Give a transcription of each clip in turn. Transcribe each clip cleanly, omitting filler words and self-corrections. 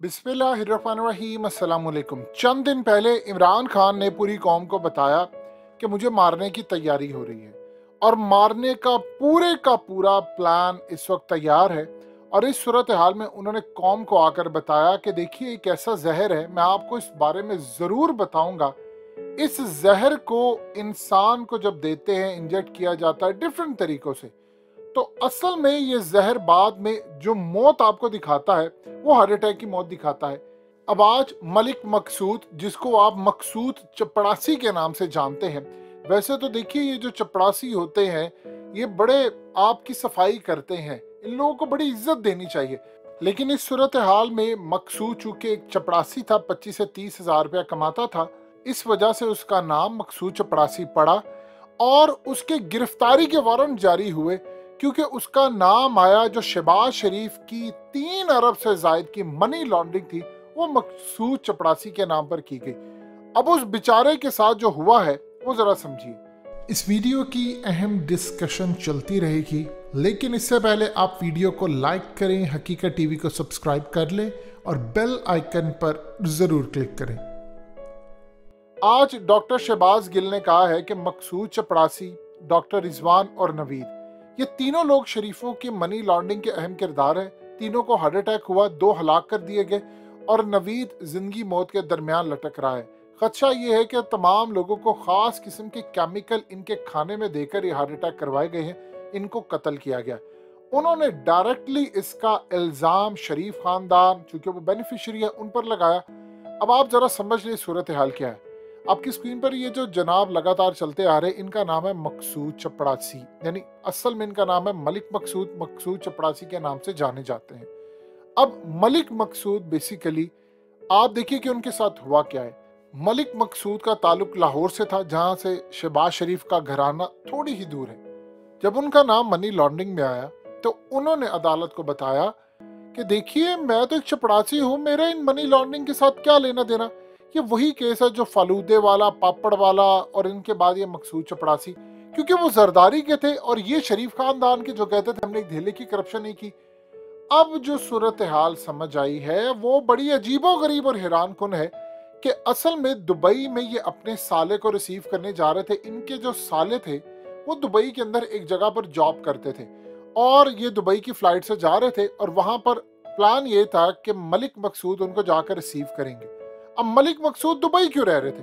बिस्मिल्लाहिर्रहमानिर्रहीम अस्सलाम वालेकुम। चंद दिन पहले इमरान खान ने पूरी कौम को बताया कि मुझे मारने की तैयारी हो रही है और मारने का पूरा प्लान इस वक्त तैयार है। और इस सूरत हाल में उन्होंने कौम को आकर बताया कि देखिए एक ऐसा जहर है, मैं आपको इस बारे में ज़रूर बताऊंगा। इस जहर को इंसान को जब देते हैं, इंजेक्ट किया जाता है डिफरेंट तरीकों से, तो असल में ये जहर बाद में जो मौत आपको दिखाता है वो हार्ट अटैक की मौत दिखाता है। अब आज मलिक मकसूद, जिसको आप मकसूद चपड़ासी के नाम से जानते हैं, वैसे तो देखिए ये जो चपड़ासी होते हैं ये बड़े आपकी सफाई करते हैं, इन लोगों को बड़ी इज्जत देनी चाहिए। लेकिन इस सूरत हाल में मकसूद चूंकि एक चपड़ासी था, 25 से 30 हजार रुपया कमाता था, इस वजह से उसका नाम मकसूद चपड़ासी पड़ा और उसके गिरफ्तारी के वारंट जारी हुए क्योंकि उसका नाम आया जो शहबाज शरीफ की 3 अरब से जायद की मनी लॉन्ड्रिंग थी वो मकसूद चपड़ासी के नाम पर की गई। अब उस बेचारे के साथ जो हुआ है वो जरा समझिए। इस वीडियो की अहम डिस्कशन चलती रहेगी, लेकिन इससे पहले आप वीडियो को लाइक करें, हकीकत टीवी को सब्सक्राइब कर लें और बेल आइकन पर जरूर क्लिक करें। आज डॉक्टर शहबाज गिल ने कहा है कि मकसूद चपड़ासी, डॉक्टर रिजवान और नवीद, ये तीनों लोग शरीफों की मनी लॉन्ड्रिंग के अहम किरदार हैं। तीनों को हार्ट अटैक हुआ, 2 हलाक कर दिए गए और नवीद जिंदगी मौत के दरमियान लटक रहा है। खदशा ये है कि तमाम लोगों को खास किस्म के केमिकल इनके खाने में देकर ये हार्ट अटैक करवाए गए हैं, इनको कत्ल किया गया। उन्होंने डायरेक्टली इसका इल्जाम शरीफ खानदान, चूंकि वो बेनिफिशियरी है, उन पर लगाया। अब आप जरा समझ लें सूरत हाल क्या है। आपकी स्क्रीन पर ये जो जनाब लगातार चलते आ रहे हैं, इनका नाम है मकसूद चपड़ासी, यानी असल में इनका नाम है मलिक मकसूद। मकसूद चपड़ासी के नाम से जाने जाते हैं। अब मलिक मकसूद बेसिकली आप देखिए कि उनके साथ हुआ क्या है। मलिक मकसूद का ताल्लुक लाहौर से था, जहां से शहबाज शरीफ का घराना थोड़ी ही दूर है। जब उनका नाम मनी लॉन्ड्रिंग में आया तो उन्होंने अदालत को बताया कि देखिए मैं तो एक चपड़ासी हूँ, मेरा इन मनी लॉन्ड्रिंग के साथ क्या लेना देना। ये वही केस है जो फालूदे वाला, पापड़ वाला और इनके बाद ये मकसूद चपड़ासी, क्योंकि वो जरदारी के थे और ये शरीफ खानदान के जो कहते थे हमने एक धेले की करप्शन नहीं की। अब जो सूरत हाल समझ आई है वो बड़ी अजीबो गरीब और हैरान कुन है कि असल में दुबई में ये अपने साले को रिसीव करने जा रहे थे। इनके जो साले थे वो दुबई के अंदर एक जगह पर जॉब करते थे और ये दुबई की फ्लाइट से जा रहे थे और वहां पर प्लान ये था कि मलिक मकसूद उनको जाकर रिसीव करेंगे। अब मलिक मकसूद दुबई क्यों रह रहे थे?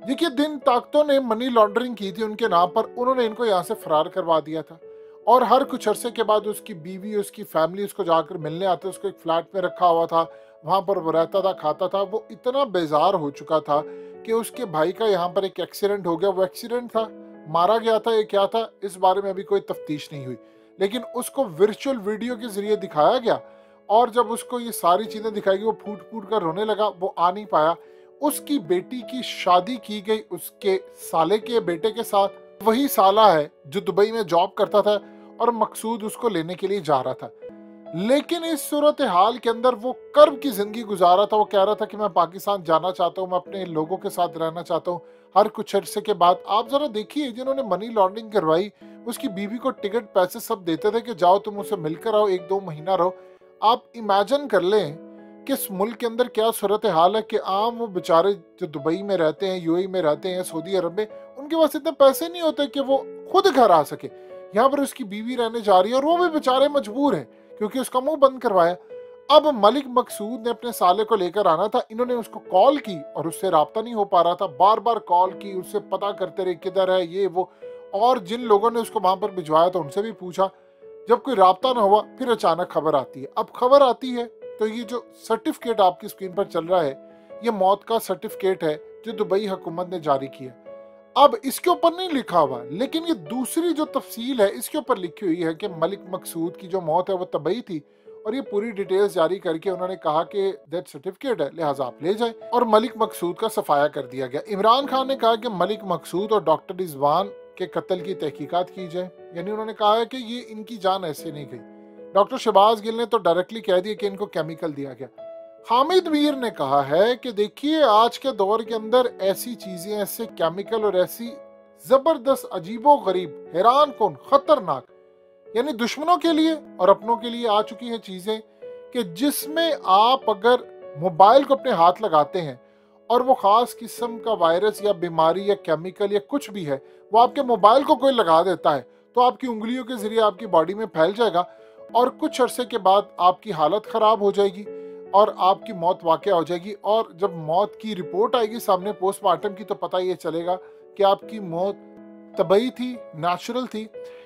देखिए, दिन ताकतों ने मनी लॉन्ड्रिंग की थी उनके नाम पर, उन्होंने इनको यहाँ से फरार करवा दिया था और हर कुछ अरसे के बाद उसकी बीवी, उसकी फैमिली उसको जाकर मिलने आते, उसको एक फ्लैट में रखा हुआ था, वहां पर वो रहता था, खाता था। वो इतना बेजार हो चुका था कि उसके भाई का यहाँ पर एक एक्सीडेंट हो गया। वो एक्सीडेंट था, मारा गया था, ये क्या था इस बारे में अभी कोई तफ्तीश नहीं हुई, लेकिन उसको वर्चुअल वीडियो के जरिए दिखाया गया और जब उसको ये सारी चीजें दिखाई गई वो फूट फूट कर रोने लगा। वो आ नहीं पाया। उसकी बेटी की शादी की गई उसके साले के बेटे के साथ। वही साला है जो दुबई में जॉब करता था और मकसूद उसको लेने के लिए जा रहा था। लेकिन इस सूरत हाल के अंदर वो कर्ब की जिंदगी गुजारा था। वो कह रहा था कि मैं पाकिस्तान जाना चाहता हूँ, मैं अपने लोगों के साथ रहना चाहता हूँ। हर कुछ अरसे के बाद आप जरा देखिए, जिन्होंने मनी लॉन्ड्रिंग करवाई उसकी बीवी को टिकट पैसे सब देते थे कि जाओ तुम उसे मिलकर आओ, 1-2 महीना रहो। आप इमेजिन कर लें कि इस मुल्क के अंदर क्या सूरत हाल है कि आम वो बेचारे जो दुबई में रहते हैं, यूएई में रहते हैं, सऊदी अरब में, उनके पास इतने पैसे नहीं होते कि वो खुद घर आ सके। यहाँ पर उसकी बीवी रहने जा रही है और वो भी बेचारे मजबूर हैं क्योंकि उसका मुंह बंद करवाया। अब मलिक मकसूद ने अपने साले को लेकर आना था। इन्होंने उसको कॉल की और उससे राब्ता नहीं हो पा रहा था। बार बार कॉल की, उससे पता करते रहे किधर है ये वो, और जिन लोगों ने उसको वहां पर भिजवाया था उनसे भी पूछा। जब कोई राब्ता ना हुआ फिर अचानक खबर आती है। अब खबर आती है तो ये जो सर्टिफिकेट आपकी स्क्रीन पर चल रहा है ये मौत का सर्टिफिकेट है जो दुबई हुकूमत ने जारी किया। अब इसके ऊपर नहीं लिखा हुआ, लेकिन ये दूसरी जो तफसील है इसके ऊपर लिखी हुई है कि मलिक मकसूद की जो मौत है वो तबई थी और ये पूरी डिटेल्स जारी करके उन्होंने कहा कि डेथ सर्टिफिकेट है, लिहाजा आप ले जाएं, और मलिक मकसूद का सफाया कर दिया गया। इमरान खान ने कहा कि मलिक मकसूद और डॉक्टर रिजवान के कत्ल की तहकीकात की जाए, यानी उन्होंने कहा है कि ये इनकी जान ऐसे नहीं गई। डॉक्टर शहबाज गिल ने तो डायरेक्टली कह दिया कि इनको केमिकल दिया गया। हामिद मीर ने कहा है कि देखिए आज के दौर के अंदर ऐसी चीजें, ऐसे केमिकल और ऐसी जबरदस्त, अजीबो गरीब, हैरान कौन, खतरनाक, यानी दुश्मनों के लिए और अपनों के लिए आ चुकी हैं चीजें कि जिसमें आप अगर मोबाइल को अपने हाथ लगाते हैं और वो खास किस्म का वायरस या बीमारी या केमिकल या कुछ भी है वो आपके मोबाइल को कोई लगा देता है, तो आपकी उंगलियों के जरिए आपकी बॉडी में फैल जाएगा और कुछ अरसे के बाद आपकी हालत खराब हो जाएगी और आपकी मौत वाक़या हो जाएगी। और जब मौत की रिपोर्ट आएगी सामने पोस्टमार्टम की, तो पता ये चलेगा कि आपकी मौत तबई थी, नेचुरल थी,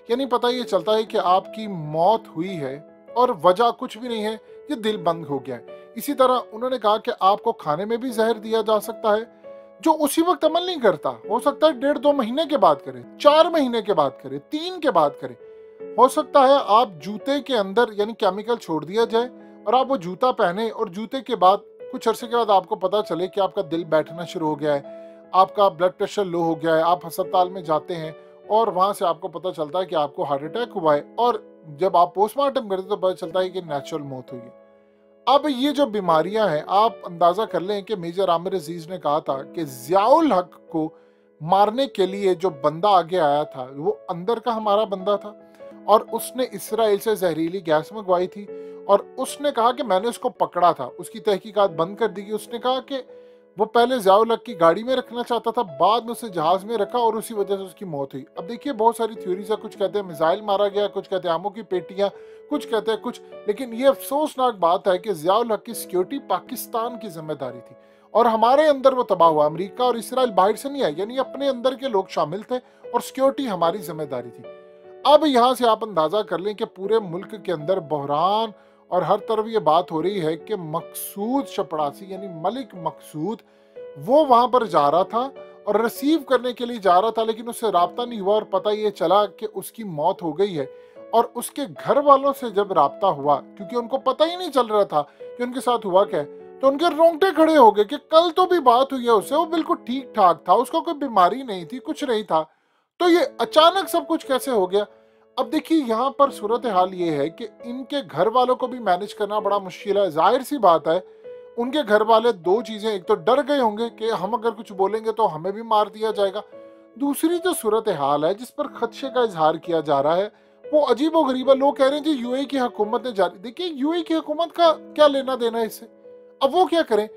यानी पता ये चलता है कि आपकी मौत हुई है और वजह कुछ भी नहीं है, ये दिल बंद हो गया है। इसी तरह उन्होंने कहा कि आपको खाने में भी जहर दिया जा सकता है, जो उसी वक्त अमल नहीं करता, हो सकता है 1.5-2 महीने के बाद करे, 4 महीने के बाद करे, 3 के बाद करे। हो सकता है आप जूते के अंदर यानी केमिकल छोड़ दिया जाए और आप वो जूता पहने और जूते के बाद कुछ अरसे के बाद आपको पता चले कि आपका दिल बैठना शुरू हो गया है, आपका ब्लड प्रेशर लो हो गया है, आप अस्पताल में जाते हैं और वहां से आपको पता चलता है कि आपको हार्ट अटैक हुआ है और जब आप पोस्टमार्टम करते तो पता चलता है कि नेचुरल मौत हुई है। अब ये जो बीमारियां हैं, आप अंदाजा कर लें कि मेजर आमिर अजीज ने कहा था कि ज़ियाउल हक को मारने के लिए जो बंदा आगे आया था वो अंदर का हमारा बंदा था और उसने इसराइल से जहरीली गैस मंगवाई थी और उसने कहा कि मैंने उसको पकड़ा था। उसकी तहकीकात बंद कर दी गई। उसने कहा कि वो पहले ज़ियाउल हक की गाड़ी में रखना चाहता था, बाद में उसे जहाज में रखा और उसी वजह से उसकी मौत हुई। अब देखिए बहुत सारी थ्योरीज है, कुछ कहते हैं मिसाइल मारा गया, कुछ कहते हैं आमों की पेटियां, कुछ कहते हैं कुछ, लेकिन ये अफसोसनाक बात है कि ज़ियाउल हक की सिक्योरिटी पाकिस्तान की जिम्मेदारी थी और हमारे अंदर वो तबाह हुआ। अमेरिका और इसराइल बाहर से नहीं आए, यानी अपने अंदर के लोग शामिल थे और सिक्योरिटी हमारी जिम्मेदारी थी। अब यहाँ से आप अंदाजा कर लें कि पूरे मुल्क के अंदर बहरान और हर तरफ ये बात हो रही है कि मकसूद चपड़ासी यानी मलिक मकसूद वो वहां पर जा रहा था और रिसीव करने के लिए जा रहा था, लेकिन उससे राब्ता नहीं हुआ और पता ये चला कि उसकी मौत हो गई है। और उसके घर वालों से जब राब्ता हुआ, क्योंकि उनको पता ही नहीं चल रहा था कि उनके साथ हुआ क्या है, तो उनके रोंगटे खड़े हो गए कि कल तो भी बात हुई है उससे, वो बिल्कुल ठीक ठाक था, उसको कोई बीमारी नहीं थी, कुछ नहीं था, तो ये अचानक सब कुछ कैसे हो गया। अब देखिए यहाँ पर सूरत हाल ये है कि इनके घर वालों को भी मैनेज करना बड़ा मुश्किल है। जाहिर सी बात है उनके घर वाले दो चीजें, एक तो डर गए होंगे कि हम अगर कुछ बोलेंगे तो हमें भी मार दिया जाएगा, दूसरी जो सूरत हाल है जिस पर खदशे का इजहार किया जा रहा है वो अजीब व गरीब है। लोग कह रहे हैं जी यूएई की हुकूमत ने जारी, देखिए यूएई की हुकूमत का क्या लेना देना है इससे, अब वो क्या करें।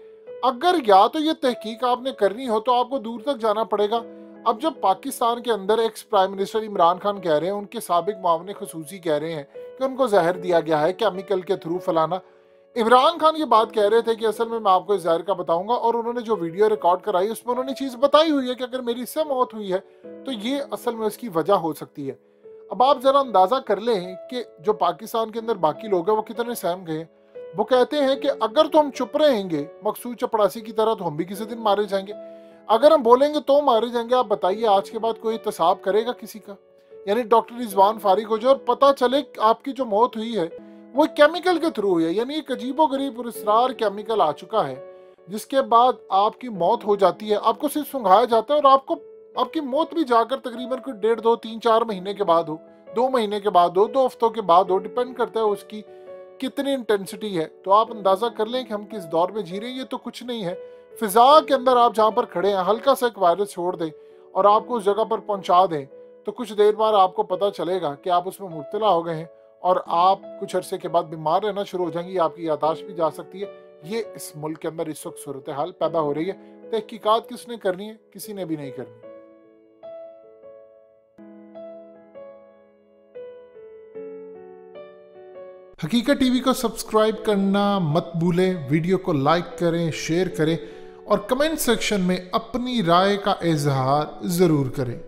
अगर या तो ये तहकीक आपने करनी हो तो आपको दूर तक जाना पड़ेगा। अब जब पाकिस्तान के अंदर ex prime minister Imran Khan कह रहे हैं, उनके साबिक मुआविन खुसूसी कह रहे हैं कि उनको जहर दिया गया है केमिकल के थ्रू फलाना, इमरान खान ये बात कह रहे थे कि असल में मैं आपको इस जहर का बताऊंगा और उन्होंने जो वीडियो रिकॉर्ड कराई उसमें उन्होंने चीज बताई हुई है कि अगर मेरी इससे मौत हुई है तो ये असल में उसकी वजह हो सकती है। अब आप जरा अंदाजा कर लें कि जो पाकिस्तान के अंदर बाकी लोग हैं वो कितने सहम गए। वो कहते हैं कि अगर तो हम चुप रहेंगे मकसूद चपड़ासी की तरह तो हम भी किसी दिन मारे जाएंगे, अगर हम बोलेंगे तो मारे जाएंगे। आप बताइए आज के बाद कोई एहतसाब करेगा किसी का? यानी डॉक्टर रिजवान फारिग हो जाए और पता चले आपकी जो मौत हुई है वो केमिकल के थ्रू हुई है, यानी एक अजीबो गरीब पुरस्कार केमिकल आ चुका है जिसके बाद आपकी मौत हो जाती है, आपको सिर्फ सुंघाया जाता है और आपको आपकी मौत भी जाकर तकरीबन कोई 1.5, 2, 3, 4 महीने के बाद हो, 2 महीने के बाद हो, 2 हफ्तों के बाद हो, डिपेंड करता है उसकी कितनी इंटेंसिटी है। तो आप अंदाजा कर लें कि हम किस दौर में जी रहे हैं। ये तो कुछ नहीं है, फिजा के अंदर आप जहाँ पर खड़े हैं हल्का सा एक वायरस छोड़ दें और आपको उस जगह पर पहुंचा दें तो कुछ देर बाद आपको पता चलेगा कि आप उसमें मुब्तला हो गए हैं और आप कुछ अरसे के बाद बीमार रहना शुरू हो जाएंगी, आपकी यादाश्त भी जा सकती है। ये इस मुल्क के अंदर इस वक्त सूरत हाल पैदा हो रही है। तहकीकात किसने करनी है? किसी ने भी नहीं करनी। हकीकत टीवी को सब्सक्राइब करना मत भूलें, वीडियो को लाइक करें, शेयर करें और कमेंट सेक्शन में अपनी राय का इजहार जरूर करें।